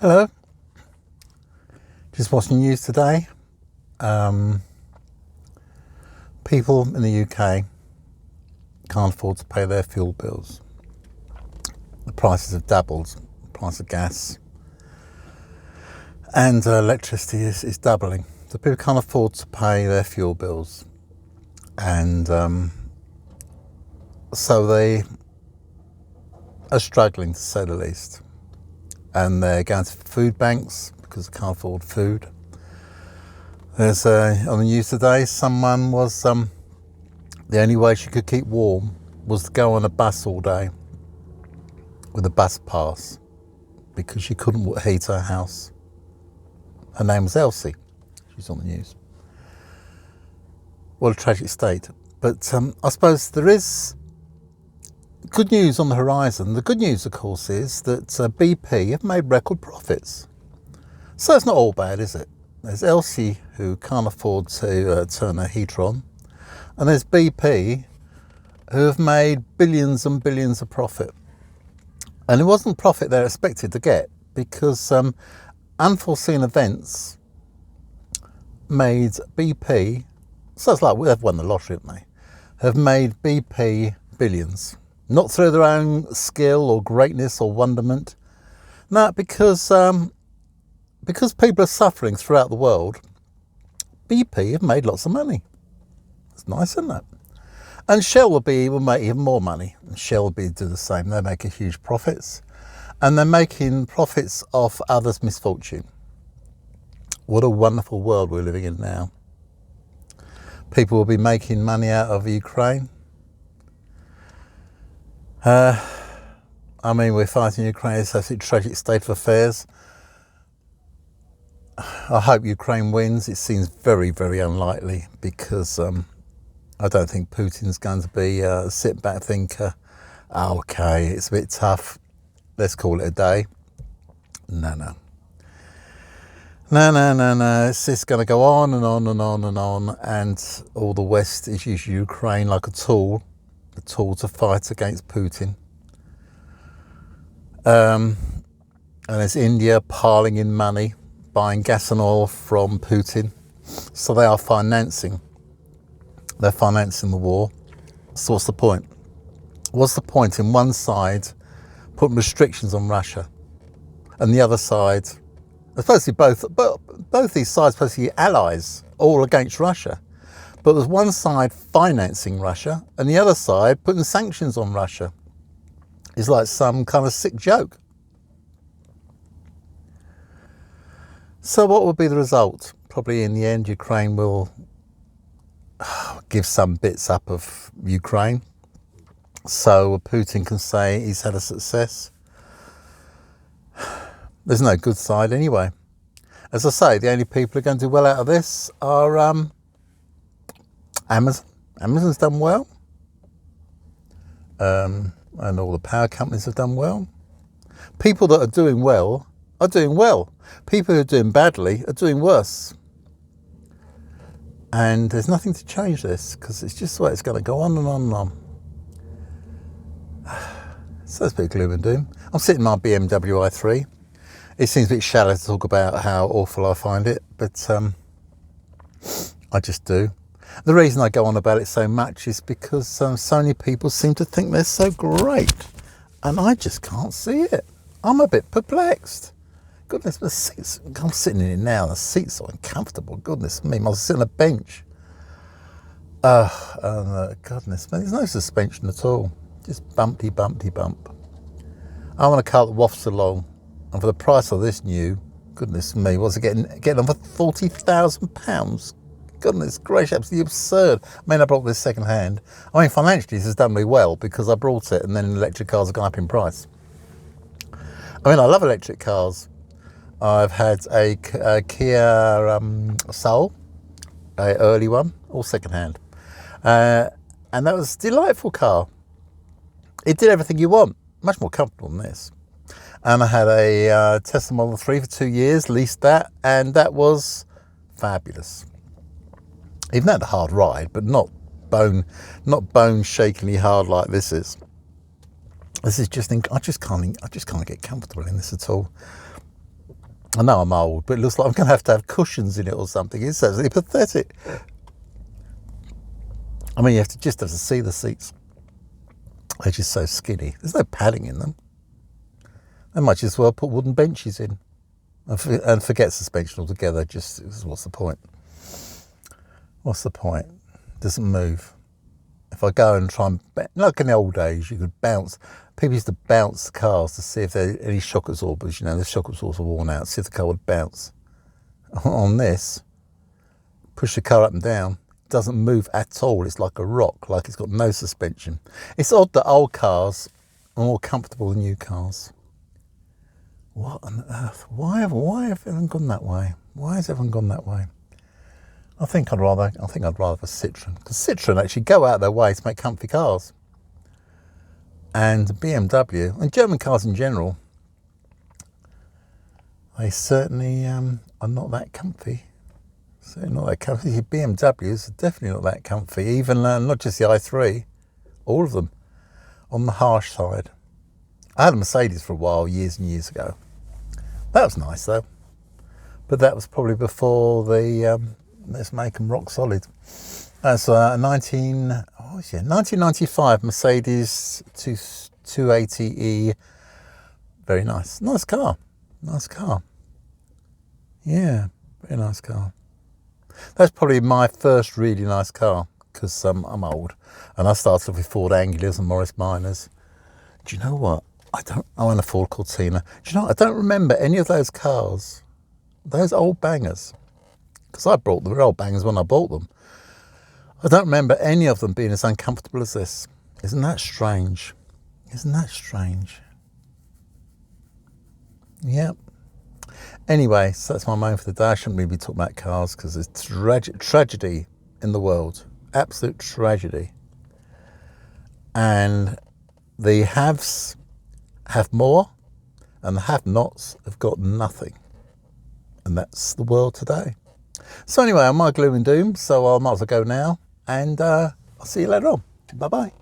Hello. Just watching the news today. People in the UK can't afford to pay their fuel bills. The prices have doubled. The price of gas and electricity is doubling. So people can't afford to pay their fuel bills. And so they are struggling, to say the least. And they're going to food banks because they can't afford food. There's on the news today, someone was the only way she could keep warm was to go on a bus all day with a bus pass because she couldn't heat her house. Her name was Elsie. She's on the news. What a tragic state. But I suppose there is good news on the horizon. The good news, of course, is that BP have made record profits. So it's not all bad, is it? There's Elsie, who can't afford to turn her heater on. And there's BP, who have made billions and billions of profit. And it wasn't profit they're expected to get because unforeseen events made BP, so it's like they've won the lottery, haven't they? Have made BP billions. Not through their own skill or greatness or wonderment. No, because people are suffering throughout the world, BP have made lots of money. It's nice, isn't it? And Shell will make even more money. And Shell will do the same. They're making huge profits. And they're making profits off others' misfortune. What a wonderful world we're living in now. People will be making money out of Ukraine. We're fighting Ukraine. It's a tragic state of affairs. I hope Ukraine wins. It seems very, very unlikely because I don't think Putin's going to be a sit-back thinker. Okay, it's a bit tough. Let's call it a day. No. It's just going to go on and on and on and on. And all the West is using Ukraine like a tool to fight against Putin. And there's India piling in money, buying gas and oil from Putin. So they are financing. They're financing the war. So what's the point? What's the point in one side putting restrictions on Russia and the other side, supposed to be both these sides supposed to be allies all against Russia. But there's one side financing Russia and the other side putting sanctions on Russia. It's like some kind of sick joke. So what will be the result? Probably in the end, Ukraine will give some bits up of Ukraine. So Putin can say he's had a success. There's no good side anyway. As I say, the only people who are going to do well out of this are Amazon. Amazon's done well. And all the power companies have done well. People that are doing well are doing well. People who are doing badly are doing worse. And there's nothing to change this because it's just the way it's going to go on and on and on. So it's a bit gloom and doom. I'm sitting in my BMW i3. It seems a bit shallow to talk about how awful I find it, but I just do. The reason I go on about it so much is because so many people seem to think they're so great, and I just can't see it. I'm a bit perplexed. Goodness, the seats, I'm sitting in it now, the seats are uncomfortable. Goodness me, I was sitting on a bench. Goodness me, there's no suspension at all. Just bumpty bump. I want a car that wafts along, and for the price of this new, goodness me, what's it getting on for £40,000? Goodness gracious, absolutely absurd. I bought this second hand. Financially this has done me well because I brought it and then electric cars have gone up in price. I love electric cars. I've had a Kia Soul, an early one, all second hand. And that was a delightful car. It did everything you want, much more comfortable than this. And I had a Tesla Model 3 for 2 years, leased that, and that was fabulous. Even had a hard ride, but not bone shakingly hard like this is. This is just, I just can't get comfortable in this at all. I know I'm old, but it looks like I'm going to have cushions in it or something. It's absolutely pathetic. I mean, you have to see the seats. They're just so skinny. There's no padding in them. They might as well put wooden benches in and forget suspension altogether. Just what's the point? What's the point? It doesn't move. If I go and try and, like in the old days, you could bounce. People used to bounce the cars to see if there are any shock absorbers. You know, the shock absorbers are worn out. See if the car would bounce. On this, push the car up and down. It doesn't move at all. It's like a rock, like it's got no suspension. It's odd that old cars are more comfortable than new cars. What on earth? Why have everyone gone that way? Why has everyone gone that way? I think I'd rather have a Citroen, because Citroen actually go out of their way to make comfy cars. And BMW and German cars in general, they certainly are not that comfy. Certainly not that comfy. BMWs are definitely not that comfy. Even not just the i3, all of them on the harsh side. I had a Mercedes for a while, years and years ago. That was nice though, but that was probably before the let's make them rock solid. That's a 1995 Mercedes 280E. Very nice car. Yeah, very nice car. That's probably my first really nice car, because I'm old and I started off with Ford Angulars and Morris Minors. Do you know what? I want a Ford Cortina. Do you know what? I don't remember any of those cars, those old bangers, because I bought them, old bangers when I bought them. I don't remember any of them being as uncomfortable as this. Isn't that strange? Yep. Anyway, so that's my moment for the day. I shouldn't really be talking about cars because it's tragedy in the world. Absolute tragedy. And the haves have more and the have-nots have got nothing. And that's the world today. So anyway, I'm my gloom and doom, so I might as well go now. And I'll see you later on. Bye-bye.